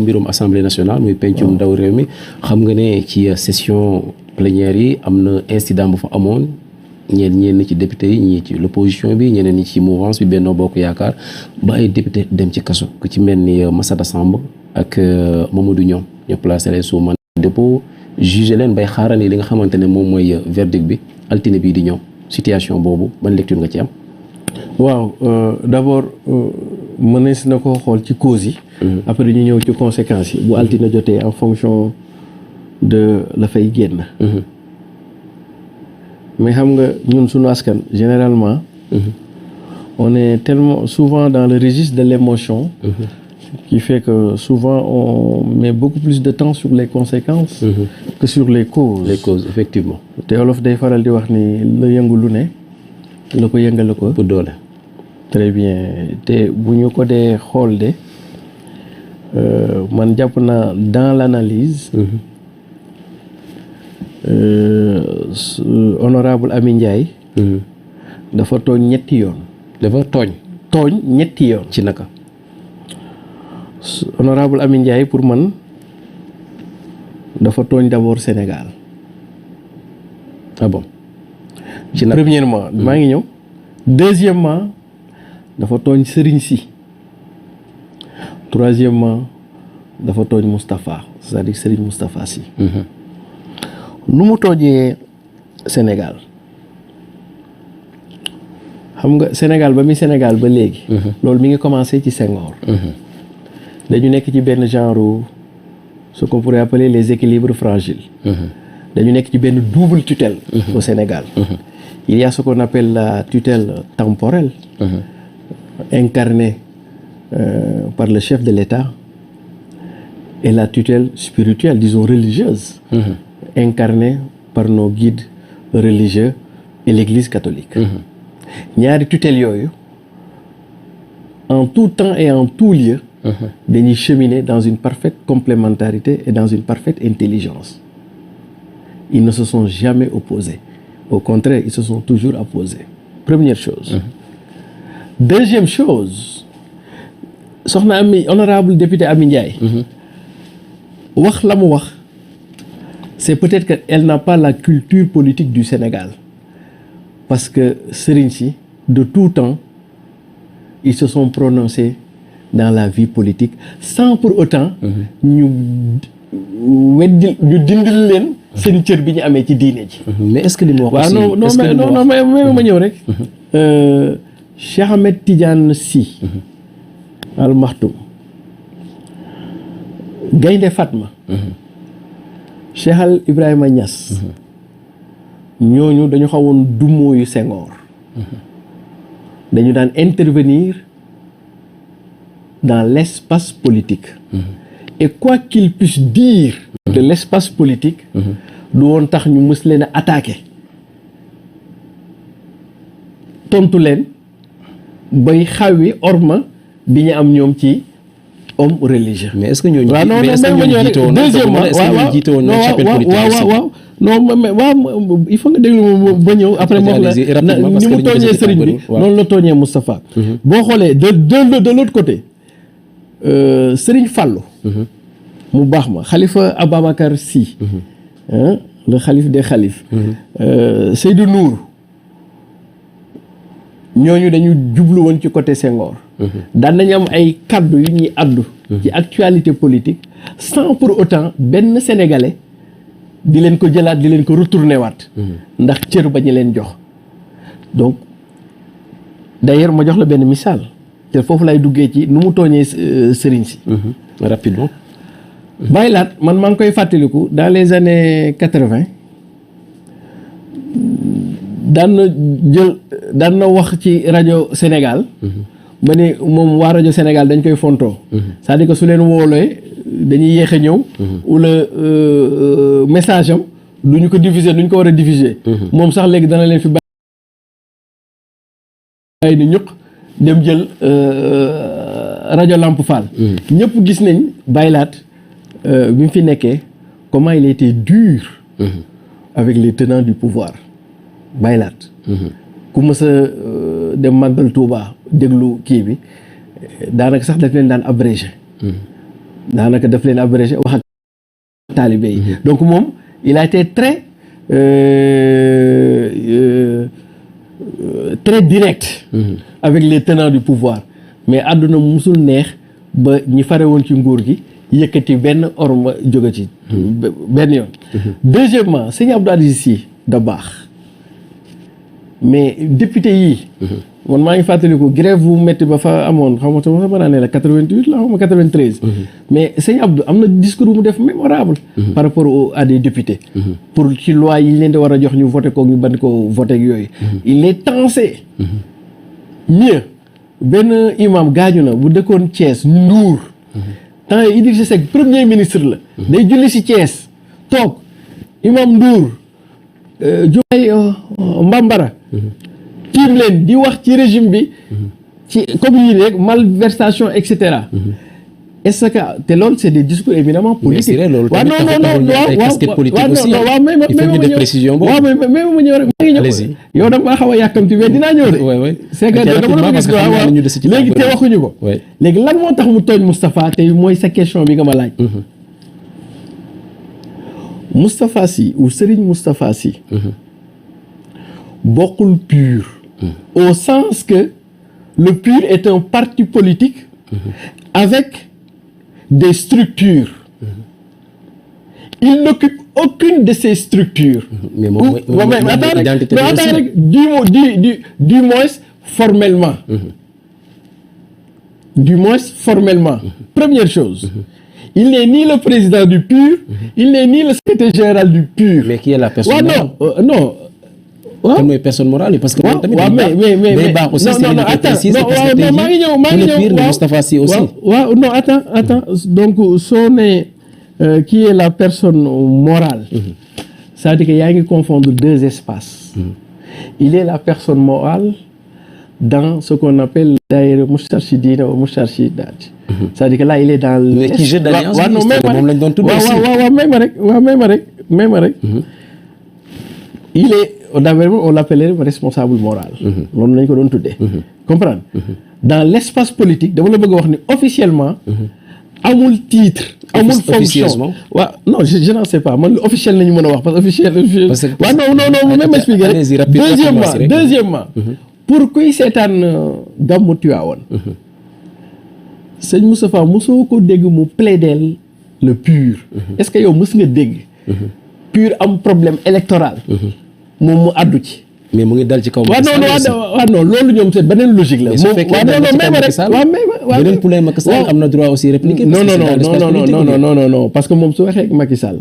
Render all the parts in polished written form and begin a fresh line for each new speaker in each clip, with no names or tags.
mbirum assemblée nationale muy pencum ndaw réew mi xam nga ne ci session plénière yi am na incident bu fa amoon ñenn ci député yi ñii ci l'opposition bi ñeneen ñi ci mouvance bi Benno Bokk Yaakaar ba ay député dem ci kaso ku ci mel ni Massata Samb ak Mamadou Niang ñu placé leen sous mandat de dépôt jugé leen bay xaarani li nga xamante ne moom mooy verdict bi altine bii di ñëw situation boobu ban lecture nga ci am.
waaw d'abord mënees na ko xool ci causes yi. après ñu ñëw ci conséquences yi bu altine jotee en fonction de la fay génn. mais xam nga ñun suñu askan généralement. on est tellement souvent dans le registre de l'émotion. qui fait que souvent on met beaucoup plus de temps sur les conséquences. que sur les causes.
Les causes effectivement.
te olof day faral di wax ni la yëngu lu ne la ko yëngal ko.
pour doole.
très bien te bu ñu ko dee xool de man jàpp naa dans l'analyse. honorable Amy Ndiaye. dafa tooñ ñetti yoon.
dafa tooñ
ñetti yoon.
ci naka.
honorable Amy Ndiaye pour man dafa tooñ d'abord Sénégal.
ah bon. ci naka
premièrement maa ngi ñëw. deuxièmement dafa tooñ Serigne Sy. troisièmement dafa tooñ Moustapha c'est-à-dire Serigne Moustapha Sy. nu mu toojee Sénégal xam nga Sénégal ba mi Sénégal ba léegi. loolu mi ngi commencé ci Senghor. dañu nekk ci benn genre ce qu'on pourrait appeler les équilibres fragiles. dañu nekk ci benn double tutelle. au Sénégal. il y a ce qu'on appelle la tutelle temporelle. incarnée par le chef de l'État. et la tutelle spirituelle disons religieuse. incarnée par nos guides religieux et l'Église catholique. ñaari tutelle yooyu en tout temps et en tout lieu. dañuy cheminer dans une parfaite complémentarité et dans une parfaite intelligence. Ils ne se sont jamais opposés. Au contraire, ils se sont toujours opposés. Première chose. Deuxième chose, soxna Ami honorable député Amy Ndiaye. wax la mu wax c'est peut-être qu'elle n'a pas la culture politique du Sénégal. Parce que Serigne Sy de tout temps ils se sont prononcés dans la vie politique sans pour autant ñu dindil leen seen cër bi ñu amee ci diine ji.
mais est-ce que li mu wax aussi
non mais ma ñëw rek. Cheikh Ahmed Tidiane Sy. Al Maktoum. Gaynde Fatma. Cheikh Al Ibrahima Niass. ñooñu dañu xawoon dumóoyu Senghor. dañu daan intervenir dans l'espace politique. et quoi qu'il puisse dire de l'espace politique. du woon tax ñu mës leen a attaquer. tontu leen bay xawi orma bi ñu am ñoom ci homme religieux.
mais est-ce que ñooñu.
waaw non non mais waaw il faut nga déglu ba ñëw après moom la ni mu tooñee sëriñ bi noonu la tooñee Moustapha. boo xoolee de l'autre côté Sëriñ Fallou. mu baax ma Khalifa Ababacar Sy. le khalife des khalifes. Seydou Nour. ñooñu dañu jublu woon ci côté Senghor. daan nañu am ay kaddu yu ñuy addu. ci actualité politique sans pour autant benn sénégalais di leen ko jëlaat di leen ko retourner waat. ndax cër ba ñu leen jox. donc d'ailleurs ma jox la benn misaal te foofu lay duggee ci nu mu tooñee sëriñ si.
rapidement.
Baylaat man maa ngi koy fàttaliku dans les années 80 daan na wax ci rajo Sénégal. ba ne moom waa rajo Sénégal dañ koy fontoo. c'est-à-dire que su leen woolee dañuy yéex a ñëw. wala message am du ñu ko diffuser du ñu ko war a diffuser. moom sax léegi dana leen fi bàyyi ni ñuq dem jël rajo Lamp Fall. ñëpp gis nañ Baylaat bi mu fi nekkee comment il était dur. avec les tenants du pouvoir Baylaat. ku mës a dem màggal Touba déglu kii bi daanaka sax daf leen daan abrégé. daanaka daf leen abrégé wax ak taalibe yi. Donc moom il a été très très direct. Avec les tenants du pouvoir. Mais àdduna musul neex ba ñi fare woon ci nguur gi yëkkati benn orma jóge ci benn yoon. Deuxièmement sëñ Abdou Aziz Sy Dabakh mais député yii. man maa ngi fàttaliku grève bu métti ba fa amoon xaw ma sama naa ne la 88 la xaw ma 93. mais sëñ Abdou am na discours bu mu def mémorable. par rapport à des députés. pour ci loi yi leen di war a jox ñu voté ko ñu ban ko voté ak yooyu. il est tensé. mieux benn imam gaañu na bu dëkkoon Thiès Ndour. temps yii Idrissa Seck premier ministre la. day julli si Thiès toog imam Ndour. Diomaye Mbambara. tiim leen di wax ci régime bi. ci comme yii rek malversation et cetera. est-ce que te loolu c'est des discours éminemment politiques.
waaw non mais
ma ñëw rek maa ngi ñëw. yow da nga xaw a yàkkamti mais dinaa ñëw de. c'est que dama la gis waaw léegi te waxuñu ko. léegi lan moo tax mu tooñ Moustapha te mooy sa question bi nga ma laaj. Moustapha Sy ou Serigne Moustapha Sy. bokkul PUR. au sens que le PUR est un parti politique. avec des structures. Il n'occupe aucune de ces structures.
Mais
du moins formellement. Du moins formellement. Première chose. Il n'est ni le président du PUR, il n'est ni le secrétaire général du PUR.
Mais qui est la personne morale?
Non.
Kan mooy personne morale parce que
mais
aussi
non
Moustapha Sy aussi.
Non attends donc soo ne qui est la personne morale. C'est-à-dire que yaa ngi confondre deux espaces. Il est la personne morale dans ce qu'on appelle d'ailleurs Moustarchidine ou Moustarchidat. C'est-à-dire que là il est dans
mais qui jeu d'alliance moom lañ doon tudd aussi.
Même rek. Il est on l'appelait responsable moral. loolu lañ ko doon tuddee. comprendre. dans l'espace politique dama la bëgg a wax ni officiellement. amul titre. amul fonction waaw non je n'en sais pas man officiel nañu mën a wax parce que officiel. waaw non même expliquer rek. deuxièmement pour kuy seetaan gàmmu Tiwaawan. sëñ Moustapha mosoo ko dégg mu plaidel le PUR. est-ce que yow mës nga dégg. PUR am problème électoral. moom mu àddu ci.
mais mu ngi dal ci kaw.
non loolu ñoom c'est beneen logique la.
beneen poulain Macky Sall am na droit aussi répliquer.
non parce que moom su waxee ak Macky Sall.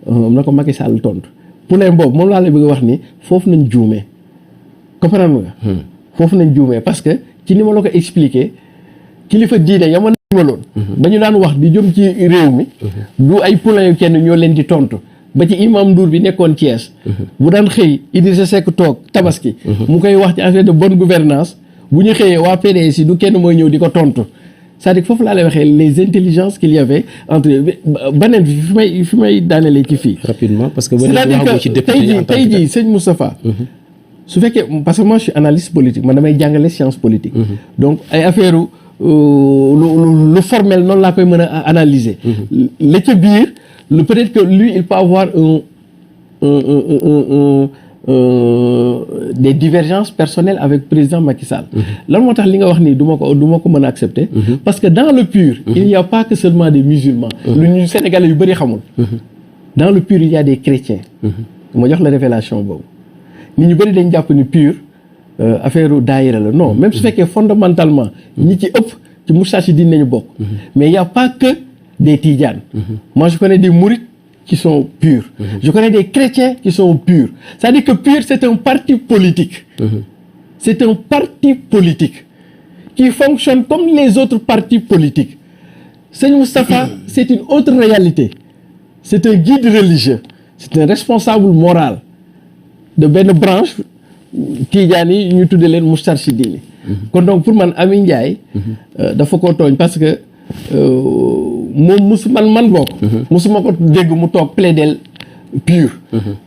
na ko Macky Sall tontu. poulain boobu moom laa lay bëgg a wax ni foofu nañ juumee. comprendre nga. foofu nañ juumee parce que ci ni ma la ko expliquer kilifa diine ya ma loon ba ñu daan wax di jëm ci réew mi. du ay poulain yu kenn ñoo leen di tontu. ba ci imam Ndour bi nekkoon Thiès. bu daan xëy Idrissa Seck toog tabaski. mu koy wax ci affaire de bonne gouvernance bu ñu xëyee waa PDS yi du kenn mooy ñëw di ko tontu c'est-à-dire que foofu laa lay waxee les intelligences qu'il y avait entre beneen fi may daanelee ci fii.
rapidement parce que
c'est-à-dire que tey jii sëñ Moustapha. su fekkee parce que moi je suis analyste politique man damay jàngale science politique. donc ay affaire lu formel noonu laa koy mën a analyser. la ca biir. Peut-être que lui, il peut avoir des divergences personnelles avec le président Macky Sall. Lan moo tax li nga wax nii du ma ko mën a accepter. Parce que dans le PUR, il n'y a pas que seulement des musulmans. lu ñu Sénégalais yu bëri xamul. Dans le PUR, il y a des chrétiens. ma jox la révélation boobu. nit ñu bëri dañ jàpp ni PUR affaire daayira la non même su fekkee fondamentalement ñi ci ëpp ci Moustarchidine nañu bokk. mais il y a pas que des Tidjanes. Moi, je connais des mourides qui sont purs. Je connais des chrétiens qui sont purs. C'est-à-dire que PUR, c'est un parti politique. C'est un parti politique qui fonctionne comme les autres partis politiques. Seigneur Moustapha, c'est une autre réalité. C'est un guide religieux. C'est un responsable moral de benn branche Tidjane yi ñu tudde leen Moustarchidine. kon donc pour man Amy Ndiaye dafa ko tooñ parce que moom man bokk. musuma ko dégg mu toog plaider PUR.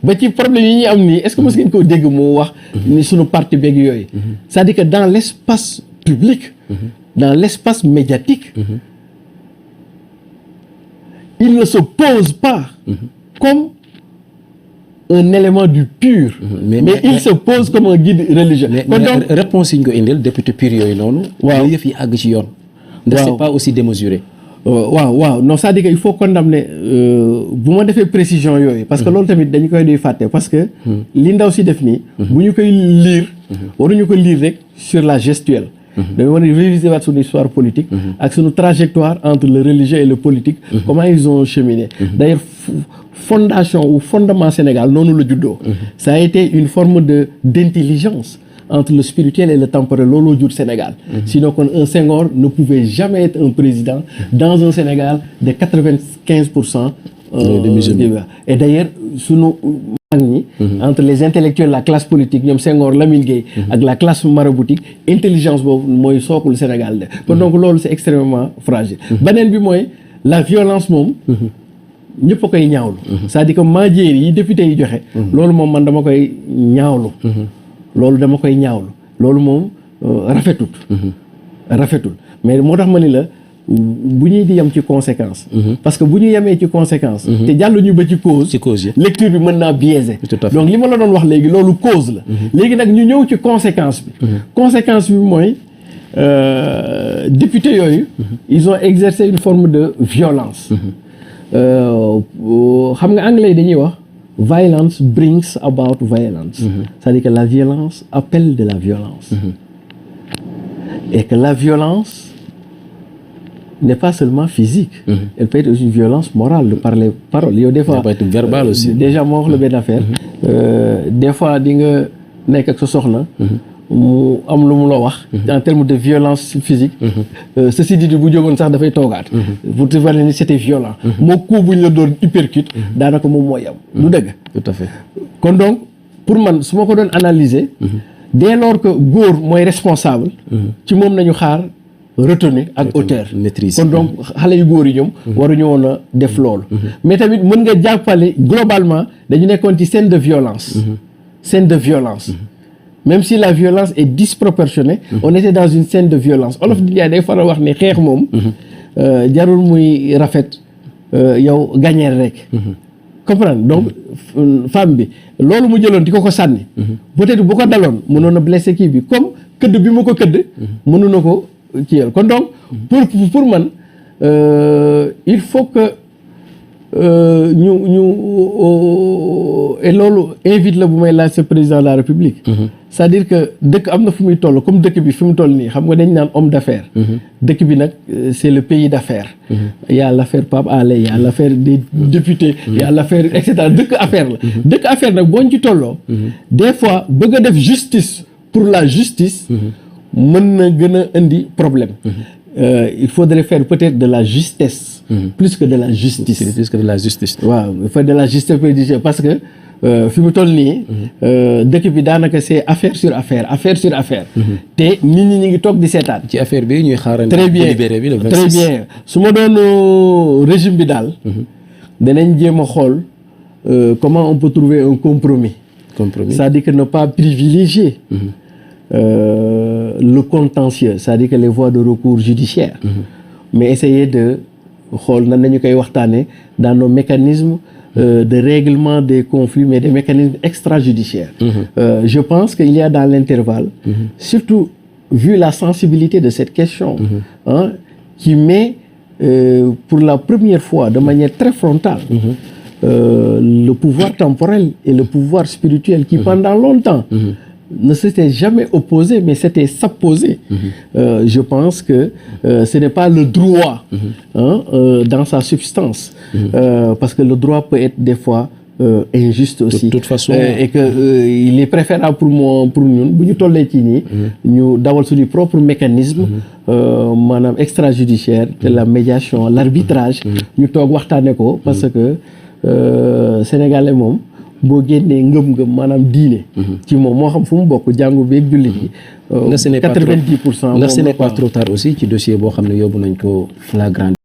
ba ci problème yi ñuy am nii est-ce que mos ngeen koo dégg mu wax. ni sunu parti beeg yooyu. c'est-à-dire que dans l'espace public. dans l'espace médiatique. il ne se pose pas comme un élément du pur. Mais il se pose comme un guide religieux.
mais donc réponse yi ñu ko indil député pur yooyu noonu.
waaw
yëf yi àgg ci yoon. ndax c'est pas aussi démesuré.
waaw non c'est-à-dire que il faut condamner bu ma defee précision yooyu. parce que loolu tamit dañu koy di fàtte parce que. li ndaw si def nii. bu ñu koy lire. waruñu ko lire rek sur la gestuelle. dañu war a réviser waat suñu histoire politique. ak suñu trajectoire entre le religieux et le politique. comment ils ont cheminé. d'ailleurs fondation ou fondement Sénégal noonu la juddoo. ça a été une forme d'intelligence entre le spirituel et le temporel looloo jur Sénégal. Sinon kon un Senghor ne pouvait jamais être un président dans un Sénégal de 95% de musulmans. Et d'ailleurs sunu mag ñi entre les intellectuels la classe politique ñoom Senghor Lamine Gueye ak la classe maraboutique intelligence boobu mooy sookul Sénégal de kon donc loolu c'est extrêmement fragile. beneen bi mooy la violence moom ñëpp a koy ñaawlu. c'est-à-dire que maajeer yi député yi joxe. loolu moom man dama koy ñaawlu. loolu moom rafetul mais moo tax ma ni la bu ñuy di yem ci conséquence. parce que bu ñu yemee ci conséquence. te jàll ñu ba ci cause. lecture bi mën naa biaisé. donc li ma la doon wax léegi loolu cause la. léegi nag ñu ñëw ci conséquence bi. conséquence bi mooy député yooyu. ils ont exercé une forme de violence. xam nga anglais dañuy wax violence brings about violence. C'est-à-dire que la violence appelle de la violence. Et que la violence n'est pas seulement physique. Elle peut être aussi une violence morale de par les paroles. Yow des fois
ça peut être verbal aussi.
Déjà moo wax la benn affaire. Des fois di nga nekk ak sa soxna. mu am lu mu la wax. en termes de violence physique. ceci dit bu jógoon sax dafay toogaat. pour te voir ni c'était violent. moo coup bu ñu la doon uppercut. daanaka moom mooy am. du dëgg.
tout à fait.
kon donc pour man su ma ko doon analyser. dès lors que góor mooy responsable. ci moom nañu xaar retenue ak hauteur.
maîtrise.
kon donc xale yu góor yi ñoom. waruñu woon a def loolu. mais tamit mën nga jàppale globalement dañu nekkoon ci scène de violence. Même si la violence est disproportionnée, on était dans une scène de violence. Olof di jaay day faral wax ne xeex moom jarul muy rafet yow gagner rek. comprendre donc femme bi loolu mu jëloon di ko sànni. peut-être bu ko daloon mënoon a blessé kii bi comme këdd bi mu ko këdd. mënu na ko kiyal kon donc pour man il faut que ñu et loolu invite la bu may laaj ce président de la République. c'est-à-dire que dëkk am na fu muy toll comme dëkk bi fi mu toll nii xam nga dañ naan homme d'affaires. dëkk bi nag c'est le pays d'affaires. il y a l'affaire Pape Alé, il y a l'affaire des députés. il y a l'affaire et cetera dëkk affaire la. dëkk affaire nag boo ñu ci tolloo. des fois bëgg a def justice pour la justice. mën na gën a indi problème. Il faudrait faire peut-être de la justesse. Plus que de la justice.
Plus que de la justice.
waaw il faut de la justice parce que fi mu toll nii. dëkk bi daanaka c'est affaire sur affaire. te nit ñi ñu ngi toog di seetaan.
ci affaire bi ñuy xaarandi.
très bien
libéré bi le 26.
très bien su ma doon régime bi daal. danañ jéem a xool comment on peut trouver un compromis. C'est-à-dire que ne pas privilégier. Le contentieux, c'est-à-dire que les voies de recours judiciaires. Mais essayer de xool nan nañu koy waxtaane dans nos mécanismes de règlement des conflits, mais des mécanismes extrajudiciaires. Je pense qu'il y a dans l'intervalle, surtout vu la sensibilité de cette question, qui met pour la première fois de manière très frontale le pouvoir temporel et le pouvoir spirituel qui pendant longtemps ne s'était jamais opposé, mais s'était s'opposé. Je pense que ce n'est pas le droit dans sa substance, parce que le droit peut être des fois injuste aussi.
De toute façon,
et que il est préférable pour ñun bu ñu tollee ci nii. ñu dawal suñu propre mécanisme. maanaam extrajudiciaire, de la médiation, l'arbitrage. ñu toog waxtaane ko parce que sénégalais moom. boo génnee ngëm-ngëm maanaam diine. ci moom moo xam fu mu bokk jàngu beeg jullit yi. 90%
ndax ce n'est pas trop tard aussi ci dossier boo xam ne yóbbu nañ ko flagrant